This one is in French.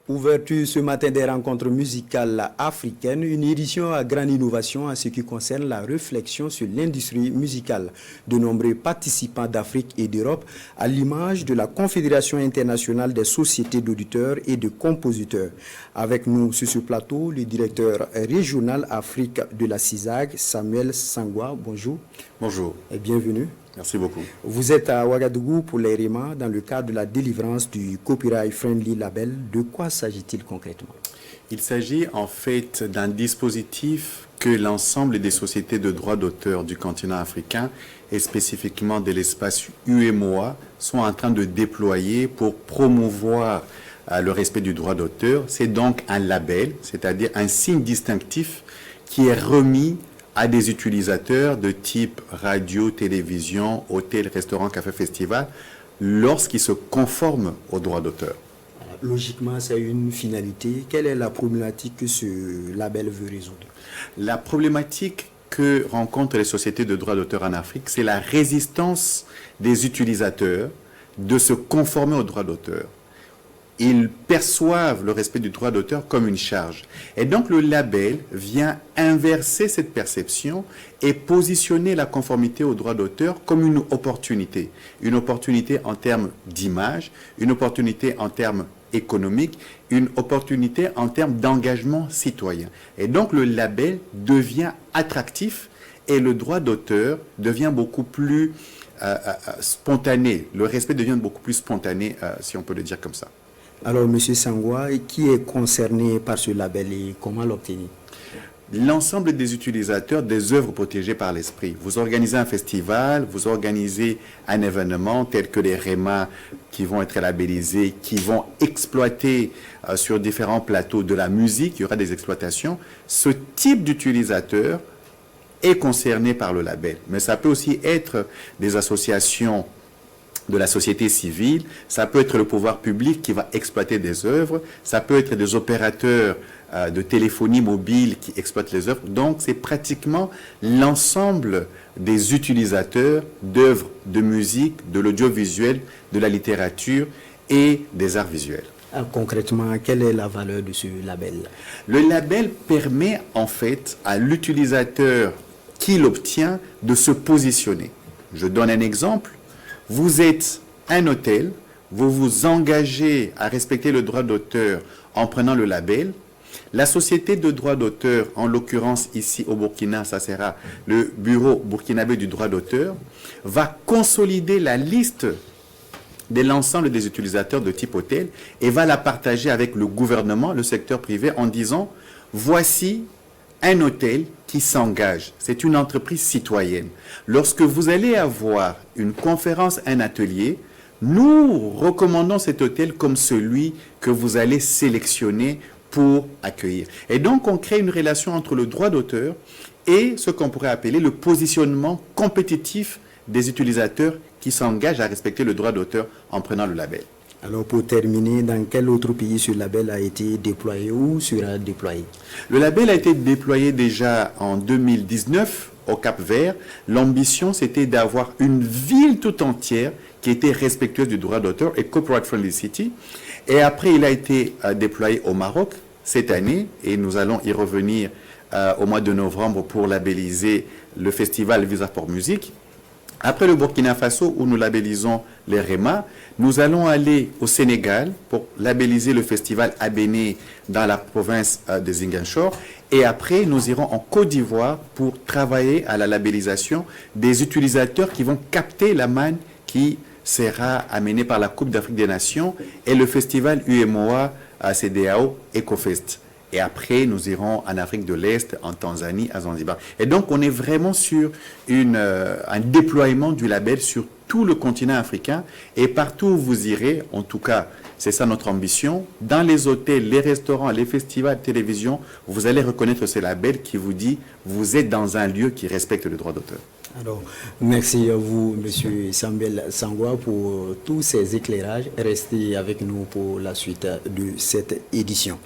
Ouverture ce matin des rencontres musicales africaines, une édition à grande innovation en ce qui concerne la réflexion sur l'industrie musicale. De nombreux participants d'Afrique et d'Europe, à l'image de la Confédération internationale des sociétés d'auditeurs et de compositeurs. Avec nous sur ce plateau, le directeur régional Afrique de la CISAG, Samuel Sangwa. Bonjour. Bonjour. Et bienvenue. Merci beaucoup. Vous êtes à Ouagadougou pour les REMA dans le cadre de la délivrance du Copyright Friendly Label. De quoi s'agit-il concrètement? Il s'agit en fait d'un dispositif que l'ensemble des sociétés de droits d'auteur du continent africain et spécifiquement de l'espace UEMOA sont en train de déployer pour promouvoir le respect du droit d'auteur. C'est donc un label, c'est-à-dire un signe distinctif qui est remis à des utilisateurs de type radio, télévision, hôtel, restaurant, café, festival, lorsqu'ils se conforment aux droits d'auteur. Logiquement, c'est une finalité. Quelle est la problématique que ce label veut résoudre? La problématique que rencontrent les sociétés de droits d'auteur en Afrique, c'est la résistance des utilisateurs de se conformer aux droits d'auteur. Ils perçoivent le respect du droit d'auteur comme une charge. Et donc le label vient inverser cette perception et positionner la conformité au droit d'auteur comme une opportunité. Une opportunité en termes d'image, une opportunité en termes économiques, une opportunité en termes d'engagement citoyen. Et donc le label devient attractif et le droit d'auteur devient beaucoup plus spontané. Le respect devient beaucoup plus spontané, si on peut le dire comme ça. Alors, M. Sangwa, qui est concerné par ce label et comment l'obtenir? L'ensemble des utilisateurs des œuvres protégées par l'esprit. Vous organisez un festival, vous organisez un événement tel que les REMA qui vont être labellisés, qui vont exploiter sur différents plateaux de la musique, il y aura des exploitations. Ce type d'utilisateur est concerné par le label. Mais ça peut aussi être des associations de la société civile, ça peut être le pouvoir public qui va exploiter des œuvres, ça peut être des opérateurs de téléphonie mobile qui exploitent les œuvres. Donc, c'est pratiquement l'ensemble des utilisateurs d'œuvres de musique, de l'audiovisuel, de la littérature et des arts visuels. Concrètement, quelle est la valeur de ce label? Le label permet en fait à l'utilisateur qui l'obtient de se positionner. Je donne un exemple. Vous êtes un hôtel, vous vous engagez à respecter le droit d'auteur en prenant le label. La société de droit d'auteur, en l'occurrence ici au Burkina, ça sera le bureau burkinabé du droit d'auteur, va consolider la liste de l'ensemble des utilisateurs de type hôtel et va la partager avec le gouvernement, le secteur privé, en disant « Voici un hôtel qui s'engage. C'est une entreprise citoyenne. Lorsque vous allez avoir une conférence, un atelier, nous recommandons cet hôtel comme celui que vous allez sélectionner pour accueillir. » Et donc, on crée une relation entre le droit d'auteur et ce qu'on pourrait appeler le positionnement compétitif des utilisateurs qui s'engagent à respecter le droit d'auteur en prenant le label. Alors, pour terminer, dans quel autre pays ce label a été déployé ou sera déployé? Le label a été déployé déjà en 2019 au Cap-Vert. L'ambition, c'était d'avoir une ville tout entière qui était respectueuse du droit d'auteur et Copyright Friendly City. Et après, il a été déployé au Maroc cette année et nous allons y revenir au mois de novembre pour labelliser le festival Visa for Music. Après le Burkina Faso, où nous labellisons les REMA, nous allons aller au Sénégal pour labelliser le festival Abéné dans la province de Ziguinchor. Et après, nous irons en Côte d'Ivoire pour travailler à la labellisation des utilisateurs qui vont capter la manne qui sera amenée par la Coupe d'Afrique des Nations et le festival UEMOA à CEDEAO EcoFest. Et après, nous irons en Afrique de l'Est, en Tanzanie, à Zanzibar. Et donc, on est vraiment sur un déploiement du label sur tout le continent africain. Et partout où vous irez, en tout cas, c'est ça notre ambition, dans les hôtels, les restaurants, les festivals, télévision, vous allez reconnaître ce label qui vous dit « vous êtes dans un lieu qui respecte le droit d'auteur ». Alors, merci à vous, M. Samuel Sangwa, pour tous ces éclairages. Restez avec nous pour la suite de cette édition.